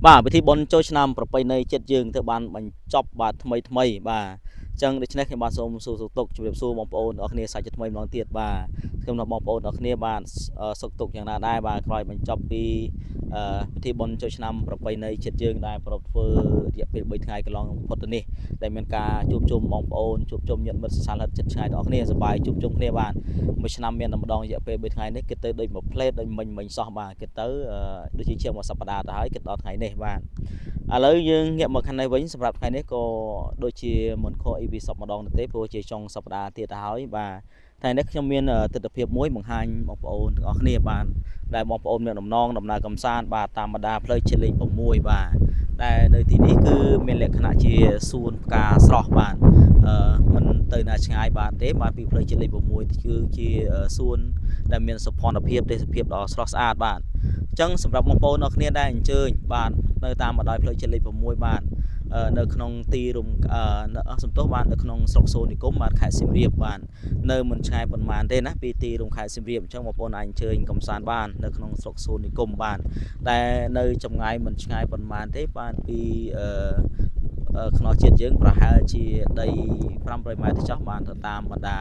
បាទពិធីបុណ្យចូលឆ្នាំប្រពៃណីចិត្តយើងទៅបានបញ្ចប់បាទថ្មីបាទចឹងដូច្នេះខ្ញុំបាទសូមសួរសុខទុក្ខជម្រាបសួរបងប្អូនអរគ្នាសាច់ថ្មីម្ដងទៀតបាទខ្ញុំបងប្អូនអរគ្នាបាទសុខទុក្ខយ៉ាងណាដែរបាទក្រោយបញ្ចប់ពីពិធីបុណ្យចូលឆ្នាំប្រពៃណីចិត្តយើងដែលប្រពធ្វើរយៈពេល3ថ្ងៃកន្លងផុតទៅនេះដែលមានការជួបជុំបងប្អូនជួបជុំញាតិមិត្តសាស្ត្រចិត្តឆ្ងាយទាំងអស់គ្នាសប្បាយជួបជុំគ្នាបាទមួយឆ្នាំមានតែម្ដងរយៈពេល3ថ្ងៃនេះគិតទៅដូចមួយផ្លេតដូចមិញសោះបាទគិតទៅដូចជាជាងមួយសប្តាហ៍ទៅហើយគិតដល់ថ្ងៃនេះបាទឥឡូវយើងងាកមកខាងនេះវិញសម្រាប់ថ្ងៃនេះក៏ដូចជាមិនខកអីពីសប្តាហ៍ម្ដងទេព្រោះជាចុងសប្តាហ៍ទៀតទៅហើយបាទថ្ងៃនេះខ្ញុំមានទស្សនវិជ្ជាមួយបង្ហាញបងប្អូនទាំងអស់គ្នាបាទដែលបងប្អូនមានដំណងដំណើរកំសាន្តបាទតាមបណ្ដាផ្លូវជាតិលេខ6បាទតែនៅទីនេះគឺមានលក្ខណៈជាសួនផ្កាស្រស់បាទមិនទៅណាឆ្ងាយបាទទេបាទពីផ្លូវជាតិលេខ6គឺជាសួនដែលមានសោភ័ណភាពទេសភាពដ៏ស្រស់ស្អាតបាទអញ្ចឹងសម្រាប់បងប្អូនអរគ្នាដែលអញ្ជើញបាទនៅតាមបណ្ដោយផ្លូវជាតិលេខ6បាទនៅក្នុងទីរំសំទោសបាទនៅក្នុងស្រុកសូននិគមបាទខេត្តសៀមរាបបាទនៅមិនឆ្ងាយប៉ុន្មានទេណាពីទីរំខេត្តសៀមរាបអញ្ចឹងបងប្អូនអាចអញ្ជើញកំសាន្តបាននៅក្នុងស្រុកសូននិគមបាទតែនៅចម្ងាយមិនឆ្ងាយប៉ុន្មានទេបាទពីខ្នោះជាតិយើងប្រហែលជាដី500ម៉ែត្រចុះបានទៅតាមបណ្ដា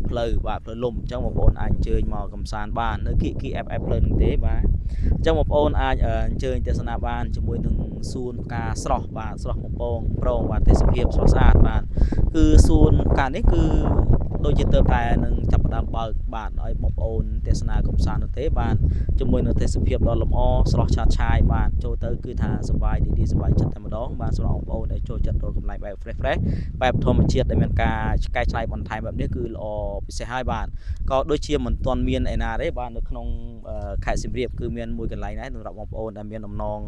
ផ្លូវបាទផ្លូវលំអញ្ចឹងបងប្អូនអាចអញ្ជើញមកកំសាន្តបាននៅគី FF ផ្លូវនឹងទេបាទអញ្ចឹងបងប្អូនអាចអញ្ជើញទស្សនាបានជាមួយនឹងសួនផ្កាស្រស់បាទស្រស់បំពងប្រងបាទទេសភាពស្រស់ស្អាតបាទគឺសួនផ្កានេះគឺដូចជាទៅតែនឹងចាប់ផ្ដើមបើកបាទឲ្យបងប្អូនទស្សនាកំសាន្តនោះទេបាទជាមួយនឹងទេសភាពដ៏លម្អស្រស់ឆើតឆាយបាទចូលទៅគឺថាសប្បាយទីសប្បាយចិត្តតែម្ដងបាទសម្រាប់បងប្អូនដែលចូលចិត្តរកកន្លែងបែប fresh បែបធម្មជាតិដែលមានការកែច្នៃបន្ថែមបែបនេះគឺល្អពិសេសហើយបាទក៏ដូចជាមិនទាន់មានឯណាទេបាទនៅក្នុងខេត្តសៀមរាបគឺមានមួយកន្លែងដែរសម្រាប់បងប្អូនដែលមានដំណង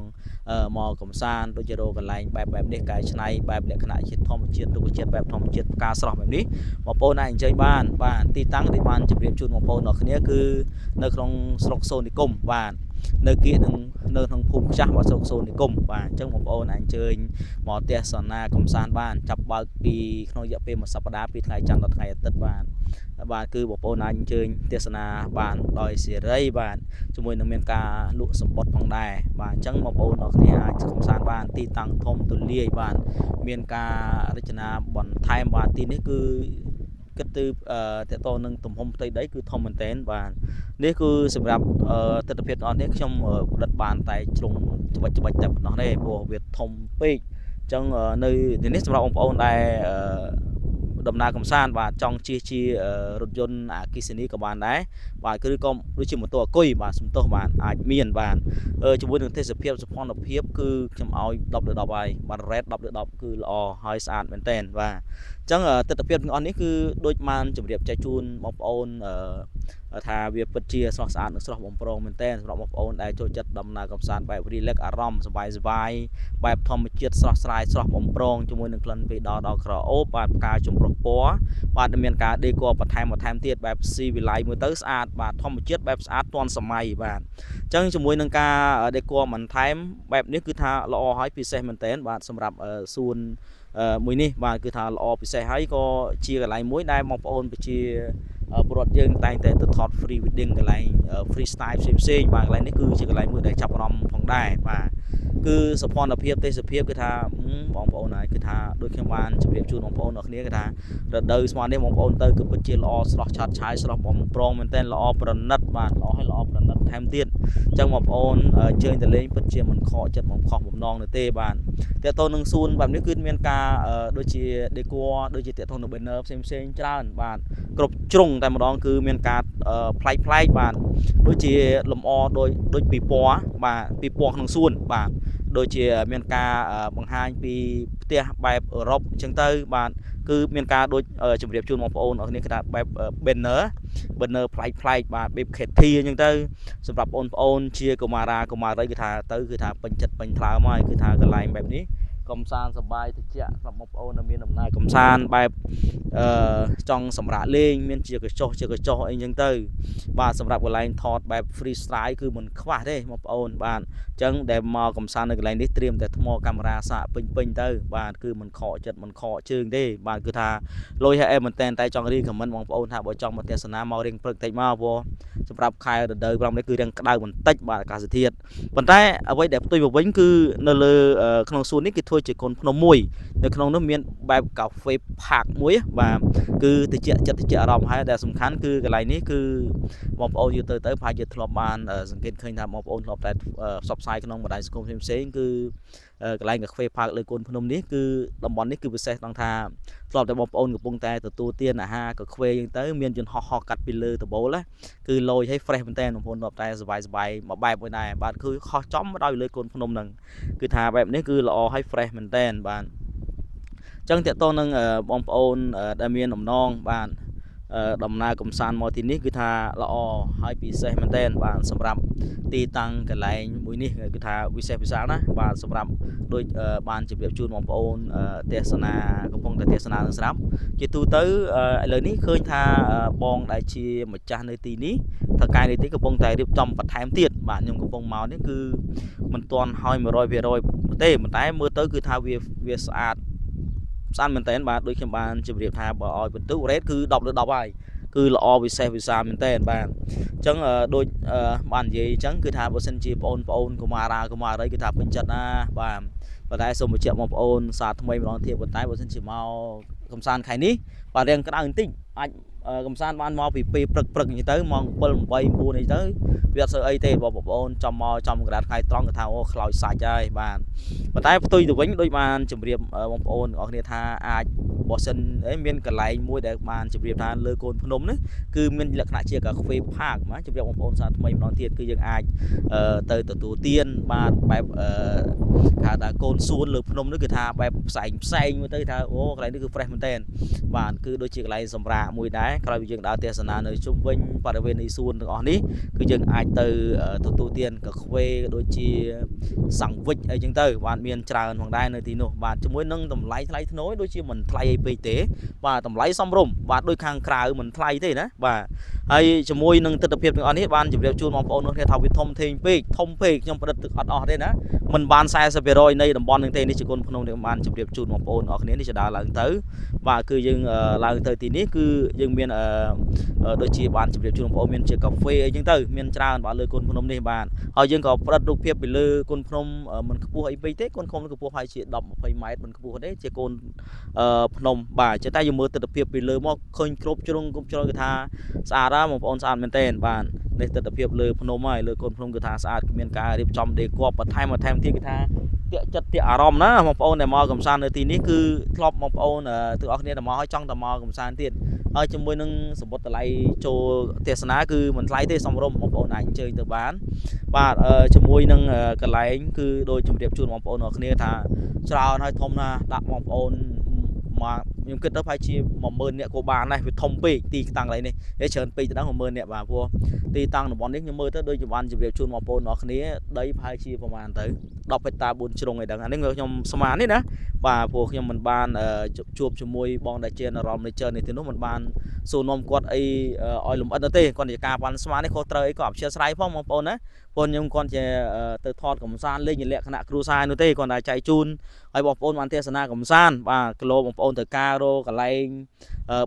មកកំសាន្តដូចជារកកន្លែងបែបនេះកែច្នៃបែបលក្ខណៈជាតិធម្មជាតិរុក្ខជាតិបែបធម្មជាតិផ្កាស្រស់បែបនេះបងប្អូនអាចអញ្ជើញបានបាទទីតាំងដែលបានជម្រាបជូនបងប្អូនអរគ្នាគឺនៅក្នុងស្រុកសូននិគមបាទនៅគៀកនឹងនៅក្នុងភូមិខ្ចាស់បាទស្រុកសូននិគមបាទអញ្ចឹងបងប្អូនអាចអញ្ជើញមកទស្សនាកំសាន្តបានចាប់បើកពីក្នុងរយៈពេលមួយសប្តាហ៍ពីថ្ងៃច័ន្ទដល់ថ្ងៃអាទិត្យបាទគឺបងប្អូនអាចអញ្ជើញទស្សនាបានដោយសេរីបាទជាមួយនឹងមានការលក់សម្បត្តិផងដែរបាទអញ្ចឹងបងប្អូនអរគ្នាអាចកំសាន្តបានទីតាំងធំទូលាយបាទមានការរចនាបន្ថែមបាទទីនេះគឺគិតទៅតទៅនឹងទំហំផ្ទៃដីគឺធំមែនទែនបាទនេះគឺសម្រាប់ទស្សនវិជ្ជាទាំងអស់នេះខ្ញុំផ្ដិតបានតែជ្រុងច្បិចតែប៉ុណ្ណោះទេព្រោះវាធំពេកអញ្ចឹងនៅទីនេះសម្រាប់បងប្អូនដែលដំណើរកំសាន្តបាទចង់ជិះជារថយន្តអគ្គិសនីក៏បានដែរបាទគឺក៏ដូចជាម៉ូតូអគុយបាទសំទោសបាទអាចមានបាទជាមួយនឹងទេសភាពសោភ័ណភាពគឺខ្ញុំឲ្យ10លើ10ហើយបាទ rate 10លើ10គឺល្អហើយស្អាតមែនទែនបាទអញ្ចឹងទស្សនវិជ្ជាទាំងអស់នេះគឺដូចបានជម្រាបចែកជូនបងប្អូនថាវាពិតជាស្រស់ស្អាតនិងស្រស់បំព្រងមែនទែនសម្រាប់បងប្អូនដែលចូលចិត្តដំណើរកំសាន្តបែប relax អារម្មណ៍សប្បាយបែបធម្មជាតិស្រស់ស្រាយស្រស់បំព្រងជាមួយនឹងក្លិនពីដល់ក្រអូបបាទផ្កាចម្រុះពណ៌បាទមានការដេគ័របន្ថែមទៀតបែបស៊ីវិល័យមើលទៅស្អាតបាទធម្មជាតិបែបស្អាតទាន់សម័យបាទអញ្ចឹងជាមួយនឹងការដេគ័របន្ថែមបែបនេះគឺថាល្អហើយពិសេសមែនទែនបាទសម្រាប់សួនមួយនេះបាទគឺថាល្អពិសេសហើយក៏ជាកន្លែងមួយដែលបងប្អូនប្រជាពលរដ្ឋយើងតែងតែទៅថត free wedding កន្លែង free style ផ្សេងបាទកន្លែងនេះគឺជាកន្លែងមួយដែលចាប់អារម្មណ៍ផងដែរបាទគឺសោភ័ណភាពទេសភាពគឺថាបងប្អូនហើយគឺថាដូចខ្ញុំបានជម្រាបជូនបងប្អូនអរគ្នាគឺថារដូវស្មើនេះបងប្អូនទៅគឺពិតជាល្អស្រស់ឆើតឆាយស្រស់បំព្រងមែនទែនល្អប្រណិតបាទល្អប្រណិតថែមទៀតអញ្ចឹងបងប្អូនជើញទៅលេងពិតជាមិនខកចិត្តមិនខុសបំណងនោះទេបាទតើតើនឹងសួនបែបនេះគឺមានការដូចជា decor ដូចជាតើតើនៅ banner ផ្សេងច្រើនបាទគ្រប់ជ្រុងតែម្ដងគឺមានការប្លែកបាទដូចជាលម្អដូចពីពណ៌បាទពីពណ៌ក្នុងសួនបាទដូចជាមានការបង្ហាញពីផ្ទះបែបអឺរ៉ុបអញ្ចឹងទៅបាទគឺមានការដូចជម្រាបជូនបងប្អូនអរគ្នាគឺថាបែប banner ប្លែកបាទបែប KT អញ្ចឹងទៅសម្រាប់បងប្អូនជាកុមារាកុមារីគឺថាទៅគឺថាពេញចិត្តពេញថ្លើមហើយគឺថាកន្លែងបែបនេះ កំសាន្តសប្បាយតិចសម្រាប់បងប្អូនដែលមានដំណើរកំសាន្តបែបចង់សម្រាប់លេងមានជាកញ្ចុះអីចឹងទៅបាទសម្រាប់កន្លែងថតបែប free style គឺមិនខ្វះទេបងប្អូនបាទអញ្ចឹងដែលមកកំសាន្តនៅកន្លែងនេះត្រៀមតែថ្មកាមេរ៉ាសាកពេញទៅបាទគឺមិនខកចិត្តមិនខកជើងទេបាទគឺថាលុយឲ្យអែមែនតែចង់រៀនខមមិនបងប្អូនថាបើចង់មកទស្សនាមករៀងព្រឹកតិចមកព្រោះសម្រាប់ខែរដូវប្រាំនេះគឺរៀងក្តៅបន្តិចបាទអាកាសធាតុប៉ុន្តែអ្វីដែលផ្ទុយមកវិញគឺនៅលើក្នុងសួននេះគេធ្វើជាកូនភ្នំមួយនៅក្នុងនោះមានបែបកាហ្វេផាកមួយបាទគឺតិចចិត្តអារម្មណ៍ហើយដែលសំខាន់គឺកន្លែងនេះគឺបងប្អូនយល់ទៅប្រហែលជាធ្លាប់បានសង្កេតឃើញថាបងប្អូនធ្លាប់តែផ្សព្វផ្សាយក្នុងបណ្ដាញសង្គមផ្សេងគឺកន្លែងកាហ្វេផាកលើកូនភ្នំនេះគឺតំបន់នេះគឺពិសេសដល់ថាធ្លាប់តែបងប្អូនកំពុងតែទទួលទានអាហារកាហ្វេអញ្ចឹងទៅមានយន្តហោះកាត់ពីលើដបូលណាគឺលយឲ្យ fresh មែនតើបងប្អូនធ្លាប់តែសប្បាយមួយបែបមួយដែរបាទគឺខុសចំដល់លើកូនភ្នំហ្នឹងគឺថាបែបនេះគឺល្អឲ្យ fresh មែនតើបាទចឹងតើតោះនឹងបងប្អូនដែលមានដំណងបាទដំណើរកំសាន្តមកទីនេះគឺថាល្អហើយពិសេសមែនតើបាទសម្រាប់ទីតាំងកន្លែងមួយនេះគឺថាវិសេសវិសាលណាបាទសម្រាប់ដូចបានជម្រាបជូនបងប្អូនទេសនាកំពុងតែទេសនានឹងស្រាប់ជាទូទៅឥឡូវនេះឃើញថាបងដែលជាម្ចាស់នៅទីនេះថៅកែនេះទីកំពុងតែរៀបចំបន្ថែមទៀតបាទខ្ញុំកំពុងមកនេះគឺមិនទាន់ហើយ 100% ទេប៉ុន្តែមើលទៅគឺថាវាស្អាតមែនតើបាទដូចខ្ញុំបានជម្រាបថាបើឲ្យបន្ទុករ៉េតគឺ10 លើ 10ហើយគឺល្អវិសេសវិសាលមែនតើបាទអញ្ចឹងដូចបាននិយាយអញ្ចឹងគឺថាបើសិនជាបងប្អូនកុមារាគឺថាពេញចិត្តណាបាទប៉ុន្តែសូមបញ្ជាក់បងប្អូនសារថ្មីម្ដងទៀតប៉ុន្តែបើសិនជាមកកំសាន្តខែនេះបាទរៀងក្តៅបន្តិចអាចកំសាន្តបានមកពីពេលព្រឹកអញ្ចឹងទៅម៉ោង 7 8 9អីទៅវាអត់សូវអីទេបងប្អូនចំមកចំក្រាតថ្ងៃត្រង់គឺថាអូខ្លោចសាច់ហើយបាទប៉ុន្តែផ្ទុយទៅវិញដូចបានជម្រាបបងប្អូនទាំងអស់គ្នាថាអាចបើសិនមានកន្លែងមួយដែលបានជម្រាបថាលើកូនភ្នំនេះគឺមានលក្ខណៈជាកាហ្វេផាកបាទជម្រាបបងប្អូនសារថ្មីម្ដងទៀតគឺយើងអាចទៅទទួលទានបាទបែបគេថាកូនសួនលើភ្នំនេះគឺថាបែបផ្សេងមួយទៅថាអូកន្លែងនេះគឺ fresh មែនតើបាទគឺដូចជាកន្លែងសម្រាកមួយដែរក្រោយពីយើងដើរទេសនានៅជុំវិញបរិវេណនៃសួនទាំងអស់នេះគឺយើងអាចទៅទទួលទានកាហ្វេដូចជាសង្វិចអីចឹងទៅបាទមានច្រើនផងដែរនៅទីនោះបាទជាមួយនឹងតម្លៃថ្លៃថ្នូរដូចជាមិនថ្លៃអីពេកទេបាទតម្លៃសមរម្យបាទដូចខាងក្រៅមិនថ្លៃទេណាបាទហើយជាមួយនឹងទិដ្ឋភាពទាំងអស់នេះបានជម្រាបជូនបងប្អូននោះថាវាធំពេកខ្ញុំប្រឌិតទឹកអត់អស់ទេណាមិនបាន 40% នៃតំបន់នឹងទេនេះជាគុណភ្នំដែលបានជម្រាបជូនបងប្អូនអរគ្នានេះជាដើរឡើងទៅបាទគឺយើងឡើងទៅទីនេះគឺយើងមានដូចជាបានជម្រាបជូនបងប្អូនមានជាកាហ្វេអីចឹងទៅមានច្រើនបាទលើគុណភ្នំនេះបាទហើយយើងក៏ប្រឌិតរូបភាពពីលើគុណភ្នំមិនខ្ពស់អីពេកទេគុណភ្នំខ្ពស់ហើយជា10 20 ម៉ែត្រមិនខ្ពស់ទេជាកូនភ្នំបាទចេះតែយើងមើលទិដ្ឋភាពពីលើមកឃើញគ្រប់ជ្រុងគឺថាស្អាតណាស់បងប្អូនស្អាតមែនទែនបាទនេះទិដ្ឋភាពលើភ្នំហើយលើកូនភ្នំគឺថាស្អាតគ្មានការរៀបចំដេគ័របន្ថែមទៀតគឺថាតាក់ចិត្តតាក់អារម្មណ៍ណាបងប្អូនដែលមកកំសាន្តនៅទីនេះគឺធ្លាប់បងប្អូនទាំងអស់គ្នាដែលមកហើយចង់តែមកកំសាន្តទៀតហើយជាមួយនឹងសម្បត្តិតម្លៃចូលទេសនាគឺមិនថ្លៃទេសមរម្យបងប្អូនអាចអញ្ជើញទៅបានបាទជាមួយនឹងកន្លែងគឺដូចជម្រាបជូនបងប្អូនអរគ្នាថាច្រើនហើយធំណាស់ដាក់បងប្អូនមកខ្ញុំគិតទៅប្រហែលជា 10000 នាក់ក៏បានដែរវាធំពេកទីតាំងកន្លែងនេះច្រើនពេកទៅដល់ 10000 នាក់បាទព្រោះទីតាំងតំបន់នេះខ្ញុំមើលទៅដូចជាបានជម្រាបជូនបងប្អូនអរគ្នាដីប្រហែលជាប្រហែលទៅ10 ហិកតា 4 ជ្រុងអីដឹងអានេះខ្ញុំស្មាននេះណាបាទព្រោះខ្ញុំមិនបានជួបជាមួយបងដែលជាអារម្មណ៍នៃជើនេះទីនោះមិនបានសួរនាំគាត់អីឲ្យលំអិតទៅទេគាត់និយាយការបានស្មាននេះខុសត្រូវអីក៏អព្យាស្រ័យផងបងប្អូនណាបងខ្ញុំគាត់ជាទៅថតកំសាន្តលេងលក្ខណៈគ្រួសារនោះទេគាត់តែចែកជូនហើយបងប្អូនបានទេសនាកំសាន្តបាទគីឡូបងប្អូនទៅការរកន្លែង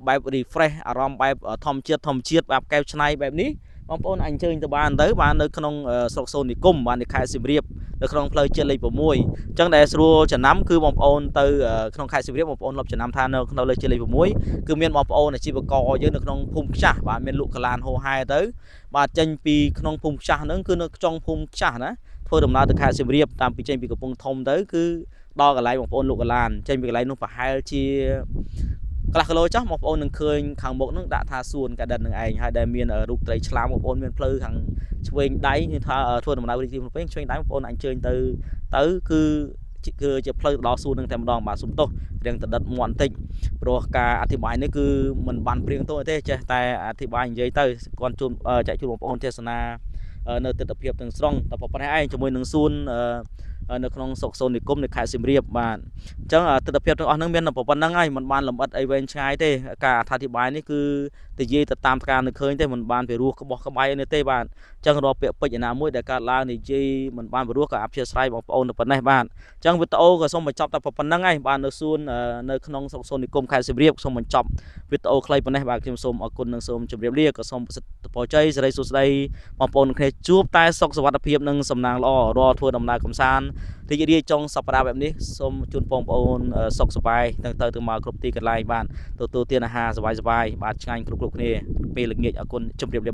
បែប refresh អារម្មណ៍បែបធម្មជាតិបែបកែវច្នៃបែបនេះបងប្អូនអញ្ជើញទៅបានទៅបាននៅក្នុងស្រុកសូននិគមបាននៅខេត្តសៀមរាបនៅក្នុងផ្លូវជាតិលេខ 6 អញ្ចឹងដែលស្រួលចំណាំគឺបងប្អូនទៅក្នុងខេត្តសៀមរាបបងប្អូនលប់ចំណាំថានៅក្នុងលេខជាតិលេខ 6 គឺមានបងប្អូនអាជីវករយើងនៅក្នុងភូមិខ្ចាស់បាទមានលក់កឡានហូហែទៅបាទចេញពីក្នុងភូមិខ្ចាស់ហ្នឹងគឺនៅចុងភូមិខ្ចាស់ណាធ្វើដំណើរទៅខេត្តសៀមរាបតាមពីចេញពីកំពង់ធំទៅគឺដល់កន្លែងបងប្អូនលក់កឡានចេញពីកន្លែងនោះប្រហែលជាកន្លះគីឡូចុះបងប្អូននឹងឃើញខាងមុខនឹងដាក់ថាសួនកដិតនឹងឯងហើយដែលមានរូបត្រីឆ្លាមបងប្អូនមានផ្លូវខាងឆ្វេងដៃគឺថាធ្វើដំណើរវិធីភ្នំពេញឆ្វេងដៃបងប្អូនអញ្ជើញទៅគឺជាផ្លូវដល់សួននឹងតែម្ដងបាទសុំទោសរៀងតដិតមាត់បន្តិចព្រោះការអធិប្បាយនេះគឺមិនបានព្រៀងទោះទេចេះតែអធិប្បាយនិយាយទៅគាត់ជូនចែកជូនបងប្អូនទេសនានៅទិដ្ឋភាពទាំងស្រុងតែប៉ុណ្ណេះឯងជាមួយនឹងសួន នៅក្នុងស្រុកសូននិគមនៃខេត្តសៀមរាបបាទអញ្ចឹងទិដ្ឋភាពទាំងអស់ហ្នឹងមានប៉ុណ្្នឹងហើយមិនបានលម្អិតអីវែងឆ្ងាយទេការអត្ថាធិប្បាយនេះគឺនិយាយទៅតាមការនឹកឃើញទេមិនបានពីរោះក្បោះក្បាយនេះទេបាទអញ្ចឹងរាល់ពាក្យពេចន៍ឯណាមួយដែលកើតឡើងនិយាយមិនបានពីរោះក៏អព្យាស្រ័យបងប្អូនទៅប៉ុណ្ណេះបាទអញ្ចឹងវីដេអូក៏សូមបញ្ចប់តែប៉ុណ្្នឹងហើយបាទនៅសួននៅក្នុងស្រុកសូននិគមខេត្តសៀមរាបសូមបញ្ចប់វីដេអូខ្លីប៉ុណ្ណេះបាទខ្ញុំសូមអរគុណនិងសូមជម្រាបលាក៏សូមប្រសិទ្ធពរជ័យសិរីសួស្តីបងប្អូនគ្នាជួបតែសុខសុវត្ថិភាពនិងសំណាងល្អរាល់ធ្វើដំណើរកំសាន្តរីករាយចុងសប្តាហ៍បែបនេះសូមជូនបងប្អូនសុខសប្បាយទៅមកគ្រប់ទីកន្លែងបាទទទួលទានអាហារសប្បាយបាទឆ្ងាញ់គ្រប់គ្នាពេលល្ងាចអរគុណជម្រាបលា